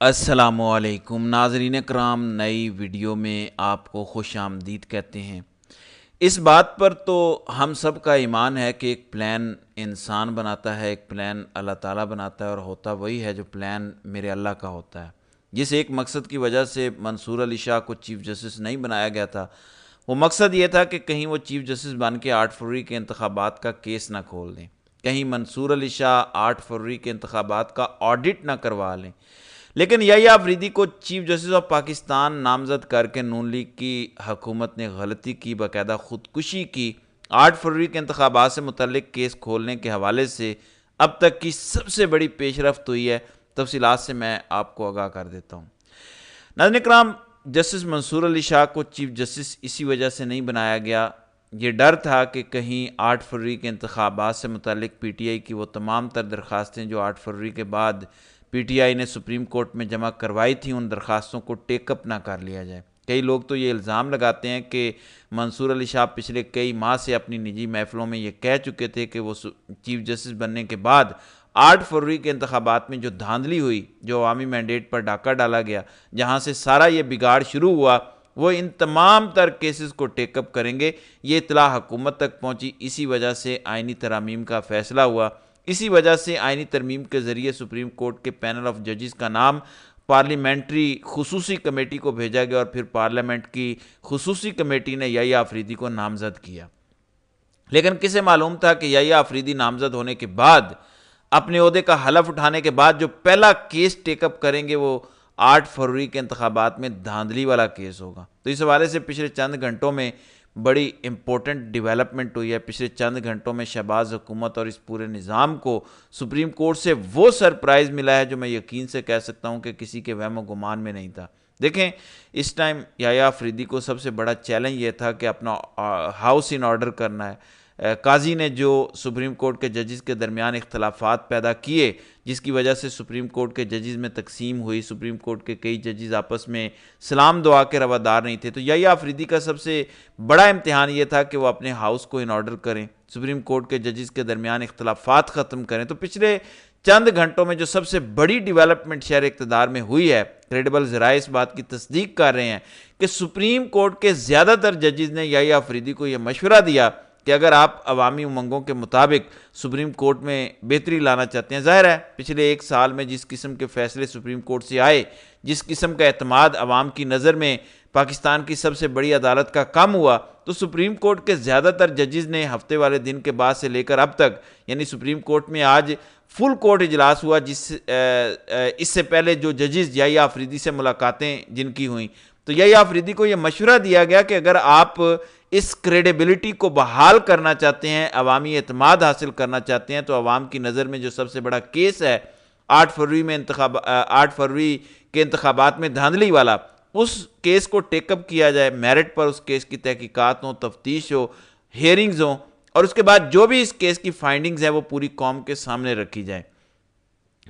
अस्सलामुअलैकुम नाज़रीन कराम, नई वीडियो में आपको खुश आमदीद कहते हैं। इस बात पर तो हम सब का ईमान है कि एक प्लान इंसान बनाता है, एक प्लान अल्लाह ताला बनाता है और होता वही है जो प्लान मेरे अल्लाह का होता है। जिस एक मकसद की वजह से मंसूर अली शाह को चीफ़ जस्टिस नहीं बनाया गया था, वो मकसद ये था कि कहीं वो चीफ़ जस्टिस बन के 8 फरवरी के इंतखाबात का केस ना खोल दें, कहीं मंसूर अली शाह 8 फरवरी के इंतखाबात का ऑडिट ना करवा लें। लेकिन याहिया अफरीदी को चीफ जस्टिस ऑफ पाकिस्तान नामजद करके नून लीग की हुकूमत ने गलती की, बाकायदा खुदकुशी की। 8 फरवरी के इंतखाबात से मुतल्लिक केस खोलने के हवाले से अब तक की सबसे बड़ी पेशरफ्त हुई है। तफसीलात से मैं आपको आगाह कर देता हूँ। नाज़रीन इकराम, जस्टिस मंसूर अली शाह को चीफ जस्टिस इसी वजह से नहीं बनाया गया, ये डर था कि कहीं 8 फरवरी के इंतखाबात से मुतल्लिक PTI की वो तमाम तर दरख्वास्तें जो 8 फरवरी के बाद PTI ने सुप्रीम कोर्ट में जमा करवाई थी, उन दरख्वास्तों को टेकअप ना कर लिया जाए। कई लोग तो ये इल्ज़ाम लगाते हैं कि मंसूर अली शाह पिछले कई माह से अपनी निजी महफिलों में ये कह चुके थे कि वो चीफ जस्टिस बनने के बाद 8 फरवरी के इंतखाबात में जो धांधली हुई, जो अवामी मैंडेट पर डाका डाला गया, जहाँ से सारा ये बिगाड़ शुरू हुआ, वो इन तमाम तर केसेस को टेकअप करेंगे। ये इतला हुकूमत तक पहुँची, इसी वजह से आइनी तरामीम का फ़ैसला हुआ। इसी वजह से आइनी तरमीम के ज़रिए सुप्रीम कोर्ट के पैनल ऑफ जजेस का नाम पार्लियामेंट्री खुसूसी कमेटी को भेजा गया और फिर पार्लियामेंट की खुसूसी कमेटी ने याहिया अफरीदी को नामज़द किया। लेकिन किसे मालूम था कि याहिया अफरीदी नामज़द होने के बाद, अपने ओहदे का हलफ उठाने के बाद जो पहला केस टेकअप करेंगे वो 8 फरवरी के इंतखाबात में धांधली वाला केस होगा। तो इस हवाले से पिछले चंद घंटों में बड़ी इंपॉर्टेंट डेवलपमेंट हुई है। पिछले चंद घंटों में शहबाज हुकूमत और इस पूरे निज़ाम को सुप्रीम कोर्ट से वो सरप्राइज़ मिला है जो मैं यकीन से कह सकता हूँ कि किसी के वहम गुमान में नहीं था। देखें, इस टाइम याहिया अफरीदी को सबसे बड़ा चैलेंज ये था कि अपना हाउस इन ऑर्डर करना है। काजी ने जो सुप्रीम कोर्ट के जजेस के दरमियान इख्तलाफात पैदा किए, जिसकी वजह से सुप्रीम कोर्ट के जजेस में तकसीम हुई, सुप्रीम कोर्ट के कई जजेस आपस में सलाम दुआ के रवादार नहीं थे। तो याहिया अफरीदी का सबसे बड़ा इम्तिहान ये था कि वो अपने हाउस को इन ऑर्डर करें, सुप्रीम कोर्ट के जजेस के दरमियान इख्तलाफात ख़त्म करें। तो पिछले चंद घंटों में जो सबसे बड़ी डेवलपमेंट शहर इक़्तिदार में हुई है, क्रेडिबल ज़राए इस बात की तस्दीक कर रहे हैं कि सुप्रीम कोर्ट के ज़्यादातर जजेस ने याहिया अफरीदी को यह मशवरा दिया कि अगर आप अवामी उमंगों के मुताबिक सुप्रीम कोर्ट में बेहतरी लाना चाहते हैं, ज़ाहिर है पिछले एक साल में जिस किस्म के फैसले सुप्रीम कोर्ट से आए, जिस किस्म का एतमाद अवाम की नज़र में पाकिस्तान की सबसे बड़ी अदालत का कम हुआ, तो सुप्रीम कोर्ट के ज़्यादातर जजेस ने हफ्ते वाले दिन के बाद से लेकर अब तक, यानी सुप्रीम कोर्ट में आज फुल कोर्ट इजलास हुआ, इससे पहले जो जजेस याहिया अफरीदी से मुलाकातें जिनकी हुई, तो याहिया अफरीदी को यह मशवरा दिया गया कि अगर आप इस क्रेडिबिलिटी को बहाल करना चाहते हैं, अवामी एतमाद हासिल करना चाहते हैं, तो अवाम की नज़र में जो सबसे बड़ा केस है 8 फरवरी के इंतखाबात में धांधली वाला, उस केस को टेकअप किया जाए, मेरिट पर उस केस की तहकीकात हो, तफ्तीश हो, हेयरिंग्स हो, और उसके बाद जो भी इस केस की फाइंडिंग्स है वो पूरी कौम के सामने रखी जाए।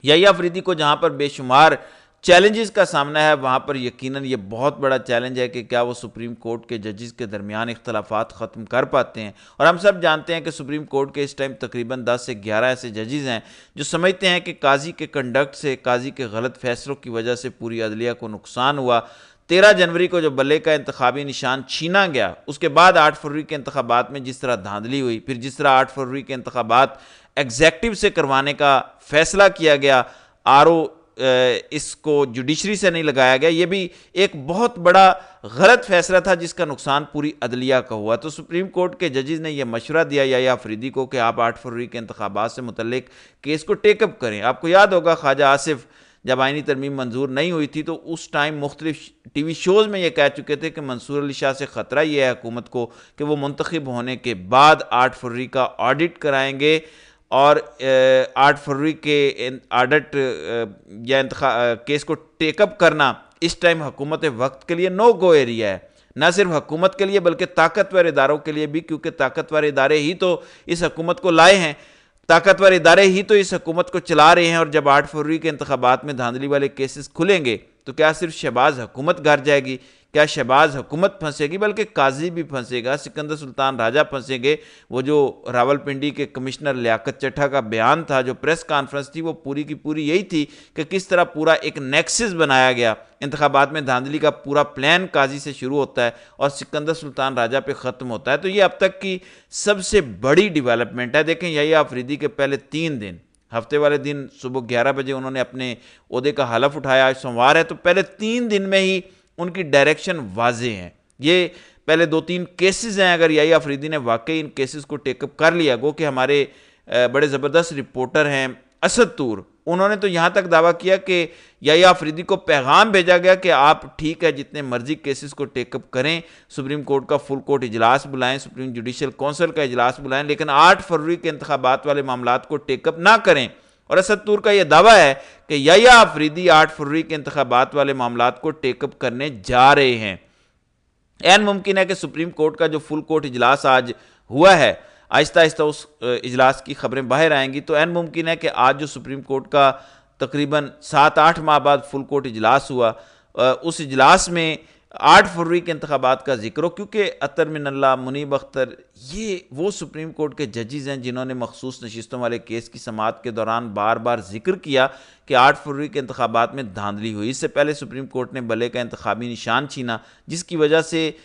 याहिया अफरीदी को जहाँ पर बेशुमार चैलेंजेस का सामना है, वहाँ पर यकीनन ये बहुत बड़ा चैलेंज है कि क्या वो सुप्रीम कोर्ट के जजेस के दरमियान इख्तलाफात ख़त्म कर पाते हैं। और हम सब जानते हैं कि सुप्रीम कोर्ट के इस टाइम तकरीबन 10 से 11 ऐसे जजेस हैं जो समझते हैं कि काजी के कंडक्ट से, काजी के गलत फैसलों की वजह से पूरी अदलिया को नुकसान हुआ। 13 जनवरी को जो बल्ले का इंतखाबी निशान छीना गया, उसके बाद 8 फरवरी के इंतखाबात में जिस तरह धांधली हुई, फिर जिस तरह 8 फरवरी के इंतखाबात एग्जेक्टिव से करवाने का फैसला किया गया, RO इसको जुडिशरी से नहीं लगाया गया, ये भी एक बहुत बड़ा गलत फैसला था जिसका नुकसान पूरी अदलिया का हुआ। तो सुप्रीम कोर्ट के जजेस ने यह मशवरा दिया याहिया अफरीदी को कि आप 8 फरवरी के इंतखाबात से मुतल्लिक केस को टेकअप करें। आपको याद होगा ख्वाजा आसिफ जब आइनी तरमीम मंजूर नहीं हुई थी तो उस टाइम मुख्तलिफ TV शोज़ में ये कह चुके थे कि मंसूर अली शाह से ख़तरा ये है हुकूमत को कि वो मुंतखब होने के बाद 8 फरवरी का ऑडिट कराएंगे और 8 फरवरी के ऑडिट या केस को टेकअप करना इस टाइम हुकूमत वक्त के लिए नो गो एरिया है। न सिर्फ हुकूमत के लिए बल्कि ताकतवर इदारों के लिए भी, क्योंकि ताकतवर इदारे ही तो इस हुकूमत को लाए हैं, ताकतवर इदारे ही तो इस हुकूमत को चला रहे हैं। और जब 8 फरवरी के इंतखाबात में धांधली वाले केसेस खुलेंगे तो क्या सिर्फ शहबाज हुकूमत घर जाएगी, क्या शहबाज हुकूमत फंसेगी, बल्कि काजी भी फंसेगा, सिकंदर सुल्तान राजा फंसेंगे। वो जो रावलपिंडी के कमिश्नर लियाकत चट्ठा का बयान था, जो प्रेस कॉन्फ्रेंस थी, वो पूरी की पूरी यही थी कि किस तरह पूरा एक नेक्सस बनाया गया, इंतखाबात में धांधली का पूरा प्लान काजी से शुरू होता है और सिकंदर सुल्तान राजा पे ख़त्म होता है। तो ये अब तक की सबसे बड़ी डेवलपमेंट है। देखें, यही आफरीदी के पहले 3 दिन, हफ्ते वाले दिन सुबह 11 बजे उन्होंने अपने ओहदे का हलफ उठाया, आज सोमवार है, तो पहले 3 दिन में ही उनकी डायरेक्शन वाजे हैं। ये पहले 2-3 केसेस हैं, अगर यही आफरीदी ने वाकई इन केसेस को टेकअप कर लिया, गो कि हमारे बड़े ज़बरदस्त रिपोर्टर हैं असद तूर, उन्होंने तो यहाँ तक दावा किया कि याहिया आफरीदी को पैगाम भेजा गया कि आप ठीक है जितने मर्जी केसेस को टेकअप करें, सुप्रीम कोर्ट का फुल कोर्ट इजलास बुलाएं, सुप्रीम जुडिशल काउंसिल का इजलास बुलाएं, लेकिन 8 फरवरी के इंतखाबात वाले मामलात को टेकअप ना करें। और असद तूर का यह दावा है कि याहिया आफरीदी 8 फरवरी के इंतखाबात वाले मामलात को टेकअप करने जा रहे हैं। ऐन मुमकिन है कि सुप्रीम कोर्ट का जो फुल कोर्ट इजलास आज हुआ है, आहिस्ता आहिस्ता उस इजलास की खबरें बाहर आएंगी, तो ऐन मुमकिन है कि आज जो सुप्रीम कोर्ट का तकरीबन 7-8 माह बाद फुल कोर्ट इजलास हुआ, उस इजलास में 8 फरवरी के इंतखाबात का जिक्र हो, क्योंकि अतर मिनल्ला, मुनीब अख्तर, ये वो सुप्रीम कोर्ट के जजेस हैं जिन्होंने मखसूस नशिस्तों वाले केस की समाअत के दौरान बार बार जिक्र किया कि 8 फरवरी के इंतखाबात में धांधली हुई। इससे पहले सुप्रीम कोर्ट ने बले का इंतखाबी निशान छीना, जिसकी वजह से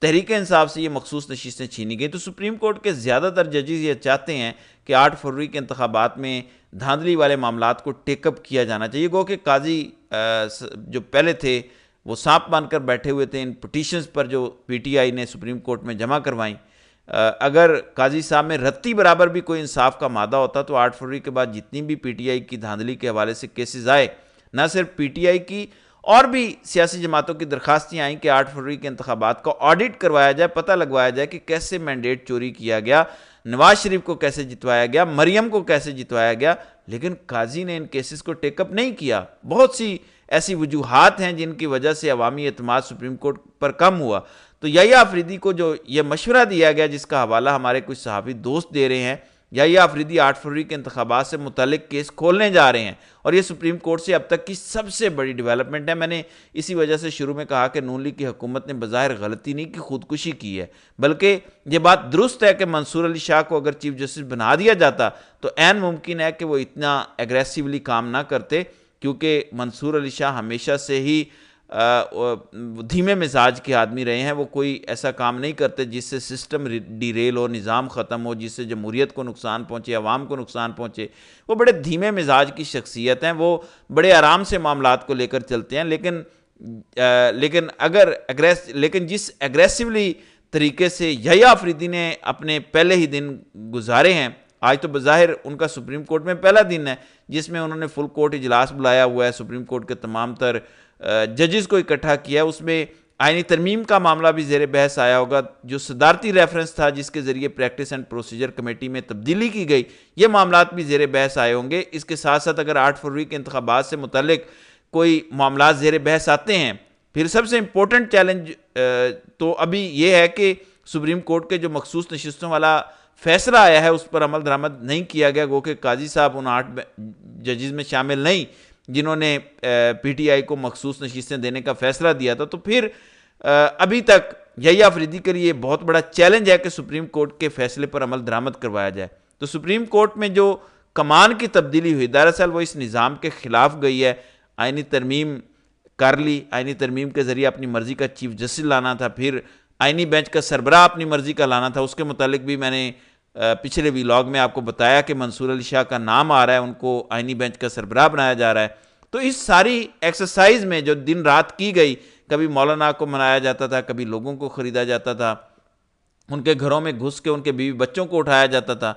तहरीक इंसाफ से ये मखसूस नशिस्तें छीनी गई। तो सुप्रीम कोर्ट के ज़्यादातर जजेस ये चाहते हैं कि 8 फरवरी के इंतखाबात में धांधली वाले मामलात को टेकअप किया जाना चाहिए। गो कि काजी जो पहले थे वो सांप बांधकर बैठे हुए थे इन पिटीशंस पर जो पीटीआई ने सुप्रीम कोर्ट में जमा करवाई। अगर काजी साहब में रत्ती बराबर भी कोई इंसाफ का मादा होता तो 8 फरवरी के बाद जितनी भी पीटीआई की धांधली के हवाले से केसेस आए, न सिर्फ पीटीआई की और भी सियासी जमातों की दरखास्तें आई कि 8 फरवरी के इंतखाबात का ऑडिट करवाया जाए, पता लगवाया जाए कि कैसे मैंडेट चोरी किया गया, नवाज शरीफ को कैसे जितवाया गया, मरियम को कैसे जितवाया गया। लेकिन काजी ने इन केसेस को टेकअप नहीं किया। बहुत सी ऐसी वजूहात हैं जिनकी वजह से अवामी एतमाद सुप्रीम कोर्ट पर कम हुआ। तो याहिया आफरीदी को जो ये मशवरा दिया गया, जिसका हवाला हमारे कुछ सहाफ़ी दोस्त दे रहे हैं, याहिया आफरीदी 8 फरवरी के इंतखाबात से मुतल्लिक केस खोलने जा रहे हैं, और ये सुप्रीम कोर्ट से अब तक की सबसे बड़ी डेवलपमेंट है। मैंने इसी वजह से शुरू में कहा कि नून लीग की हुकूमत ने बज़ाहिर गलती नहीं की, खुदकुशी की है, बल्कि ये बात दुरुस्त है कि मंसूर अली शाह को अगर चीफ जस्टिस बना दिया जाता तो ऐन मुमकिन है कि वो इतना एग्रेसिवली काम ना करते, क्योंकि मंसूर अली शाह हमेशा से ही धीमे मिजाज के आदमी रहे हैं। वो कोई ऐसा काम नहीं करते जिससे सिस्टम डिरेल हो, निज़ाम ख़त्म हो, जिससे जमहूरियत को नुकसान पहुँचे, अवाम को नुकसान पहुँचे। वो बड़े धीमे मिजाज की शख्सियत हैं, वो बड़े आराम से मामलात को लेकर चलते हैं। लेकिन जिस एग्रेसिवली तरीके से याहिया आफरीदी ने अपने पहले ही दिन गुजारे हैं, आज तो बज़ाहिर उनका सुप्रीम कोर्ट में पहला दिन है जिसमें उन्होंने फुल कोर्ट इजलास बुलाया हुआ है, सुप्रीम कोर्ट के तमाम तर जजेस को इकट्ठा किया, उसमें आईनी तरमीम का मामला भी ज़ेर बहस आया होगा, जो सदारती रेफरेंस था जिसके ज़रिए प्रैक्टिस एंड प्रोसीजर कमेटी में तब्दीली की गई, ये मामलात भी ज़ेर बहस आए होंगे। इसके साथ साथ अगर 8 फरवरी के इंतखाबात से मुतल्लिक कोई मामलात ज़ेर बहस आते हैं, फिर सबसे इम्पोर्टेंट चैलेंज तो अभी ये है कि सुप्रीम कोर्ट के जो मखसूस नशिस्तों वाला फैसला आया है उस पर अमल दरामद नहीं किया गया। गो कि काजी साहब उन 8 जजेस में शामिल नहीं जिन्होंने पीटीआई को मखसूस नशिस्तें देने का फैसला दिया था। तो फिर अभी तक याहिया आफरीदी के लिए बहुत बड़ा चैलेंज है कि सुप्रीम कोर्ट के फैसले पर अमल दरामद करवाया जाए। तो सुप्रीम कोर्ट में जो कमान की तब्दीली हुई, दरअसल वो इस निज़ाम के ख़िलाफ़ गई है। आईनी तरमीम कर ली, आईनी तरमीम के ज़रिए अपनी मर्ज़ी का चीफ जस्टिस लाना था, फिर आईनी बेंच का सरबराह अपनी मर्ज़ी का लाना था। उसके मुतालिक भी मैंने पिछले व्लॉग में आपको बताया कि मंसूर अली शाह का नाम आ रहा है, उनको आईनी बेंच का सरबराह बनाया जा रहा है। तो इस सारी एक्सरसाइज में जो दिन रात की गई, कभी मौलाना को मनाया जाता था, कभी लोगों को ख़रीदा जाता था, उनके घरों में घुस के उनके बीवी बच्चों को उठाया जाता था,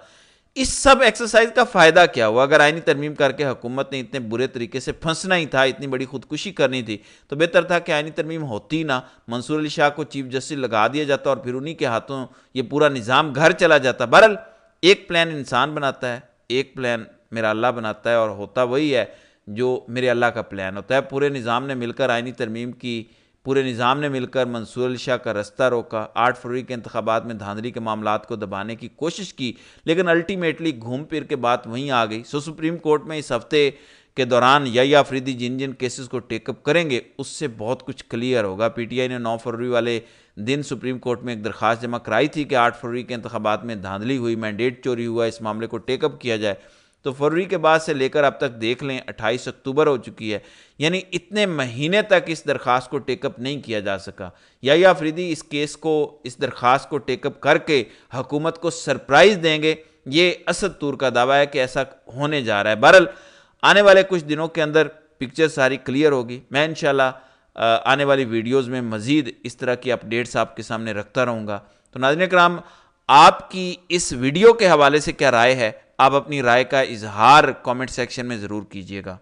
इस सब एक्सरसाइज का फ़ायदा क्या हुआ? अगर आईनी तरमीम करके हुकूमत ने इतने बुरे तरीके से फंसना ही था, इतनी बड़ी खुदकुशी करनी थी, तो बेहतर था कि आईनी तरमीम होती ना, मंसूर अली शाह को चीफ जस्टिस लगा दिया जाता और फिर उन्हीं के हाथों ये पूरा निज़ाम घर चला जाता। बहरहाल एक प्लान इंसान बनाता है, एक प्लान मेरा अल्लाह बनाता है, और होता वही है जो मेरे अल्लाह का प्लान होता है। पूरे निज़ाम ने मिलकर आईनी तरमीम की, पूरे निज़ाम ने मिलकर मंसूर अली शाह का रास्ता रोका, 8 फरवरी के इंतखाबात में धांधली के मामलात को दबाने की कोशिश की, लेकिन अल्टीमेटली घूम फिर के बात वहीं आ गई। सुप्रीम कोर्ट में इस हफ्ते के दौरान याह्या अफरीदी जिन जिन केसेस को टेकअप करेंगे उससे बहुत कुछ क्लियर होगा। पीटीआई ने 9 फरवरी वाले दिन सुप्रीम कोर्ट में एक दरख्वास्त जमा कराई थी कि 8 फरवरी के इंतखाबात में धांधली हुई, मैंडेट चोरी हुआ, इस मामले को टेकअप किया जाए। तो फरवरी के बाद से लेकर अब तक देख लें 28 अक्टूबर हो चुकी है, यानी इतने महीने तक इस दरख्वास्त को टेकअप नहीं किया जा सका। याह्या अफरीदी इस केस को, इस दरख्वास्त को टेकअप करके हुकूमत को सरप्राइज़ देंगे, ये असद तूर का दावा है कि ऐसा होने जा रहा है। बहरहाल आने वाले कुछ दिनों के अंदर पिक्चर सारी क्लियर होगी। मैं इंशाल्लाह आने वाली वीडियोज़ में मज़ीद इस तरह की अपडेट्स आपके सामने रखता रहूँगा। तो नाज़रीन कराम, आपकी इस वीडियो के हवाले से क्या राय है? आप अपनी राय का इजहार कमेंट सेक्शन में ज़रूर कीजिएगा।